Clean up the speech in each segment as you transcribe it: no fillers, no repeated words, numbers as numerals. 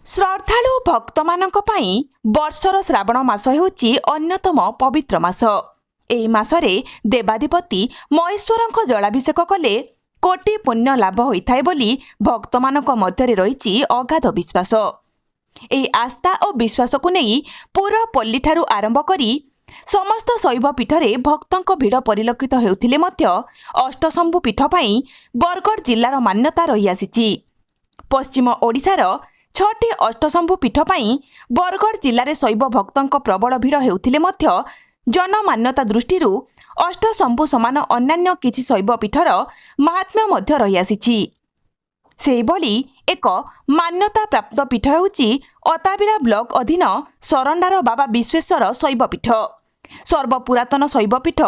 ଶ୍ରଦ୍ଧାଳୁ ଭକ୍ତମାନଙ୍କ ପାଇଁ ବର୍ଷର ଶ୍ରାବଣ ମାସ ହେଉଛି ଅନ୍ୟତମ ପବିତ୍ର ମାସ। ଏହି ମାସରେ ଦେବାଧିପତି ମହେଶ୍ୱରଙ୍କ ଜଳାଭିଷେକ କଲେ କୋଟି ପୁଣ୍ୟ ଲାଭ ହୋଇଥାଏ ବୋଲି ଭକ୍ତମାନଙ୍କ ମଧ୍ୟରେ ରହିଛି ଅଗାଧ ବିଶ୍ୱାସ। ଏହି ଆସ୍ଥା ଓ ବିଶ୍ୱାସକୁ ନେଇ ପୁର ପଲ୍ଲୀଠାରୁ ଆରମ୍ଭ କରି ସମସ୍ତ ଶୈବ ପୀଠରେ ଭକ୍ତଙ୍କ ଭିଡ଼ ପରିଲକ୍ଷିତ ହେଉଥିଲେ ମଧ୍ୟ ଅଷ୍ଟଶମ୍ଭୁ ପୀଠ ପାଇଁ ବରଗଡ଼ ଜିଲ୍ଲାର ମାନ୍ୟତା ରହିଆସିଛି। ପଶ୍ଚିମ ଓଡ଼ିଶାର 6ଟି ଅଷ୍ଟଶମ୍ଭୁ ପୀଠ ପାଇଁ ବରଗଡ଼ ଜିଲ୍ଲାରେ ଶୈବ ଭକ୍ତଙ୍କ ପ୍ରବଳ ଭିଡ଼ ହେଉଥିଲେ ମଧ୍ୟ ଜନମାନ୍ୟତା ଦୃଷ୍ଟିରୁ ଅଷ୍ଟଶମ୍ଭୁ ସମାନ ଅନ୍ୟାନ୍ୟ କିଛି ଶୈବ ପୀଠର ମାହାତ୍ମ୍ୟ ମଧ୍ୟ ରହିଆସିଛି। ସେହିଭଳି ଏକ ମାନ୍ୟତାପ୍ରାପ୍ତ ପୀଠ ହେଉଛି ଅତାବିରା ବ୍ଲକ ଅଧୀନ ସରଣ୍ଡାର ବାବା ବିଶ୍ବେଶ୍ୱର ଶୈବପୀଠ। ସର୍ବପୁରାତନ ଶୈବପୀଠ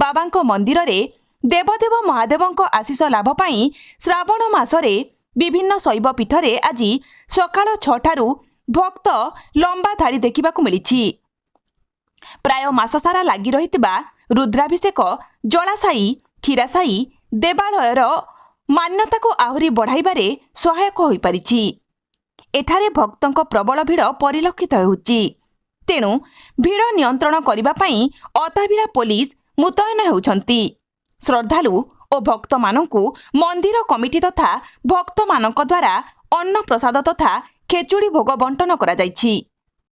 ବାବାଙ୍କ ମନ୍ଦିରରେ ଦେବଦେବ ମହାଦେବଙ୍କ ଆଶୀଷ ଲାଭ ପାଇଁ ଶ୍ରାବଣ ମାସରେ ବିଭିନ୍ନ ଶୈବପୀଠରେ ଆଜି ସକାଳ 6ଟାରୁ ଭକ୍ତ ଲମ୍ବା ଧାଡ଼ି ଦେଖିବାକୁ ମିଳିଛି। ପ୍ରାୟ ମାସ ସାରା ଲାଗି ରହିଥିବା ରୁଦ୍ରାଭିଷେକ ଜଳାଶାୟୀ କ୍ଷୀରାଶାୟୀ ଦେବାଳୟର ମାନ୍ୟତାକୁ ଆହୁରି ବଢ଼ାଇବାରେ ସହାୟକ ହୋଇପାରିଛି। ଏଠାରେ ଭକ୍ତଙ୍କ ପ୍ରବଳ ଭିଡ଼ ପରିଲକ୍ଷିତ ହେଉଛି। ତେଣୁ ଭିଡ଼ ନିୟନ୍ତ୍ରଣ କରିବା ପାଇଁ ଅତାବିରା ପୋଲିସ ମୁତୟନ ହେଉଛନ୍ତି। ଶ୍ରଦ୍ଧାଳୁ ଓ ଭକ୍ତମାନଙ୍କୁ ମନ୍ଦିର କମିଟି ତଥା ଭକ୍ତମାନଙ୍କ ଦ୍ୱାରା ଅନ୍ନପ୍ରସାଦ ତଥା ଖେଚୁଡ଼ି ଭୋଗ ବଣ୍ଟନ କରାଯାଇଛି।